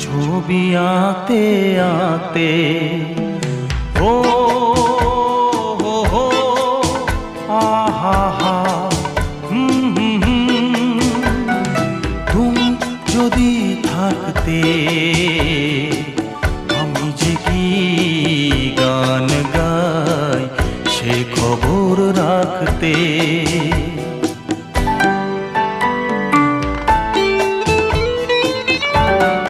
ছবি আঁকতে আঁকতে ও হো হো আহা হা তুমি যদি থাকতে আমি যে কি গান গাই সে খবর রাখতে।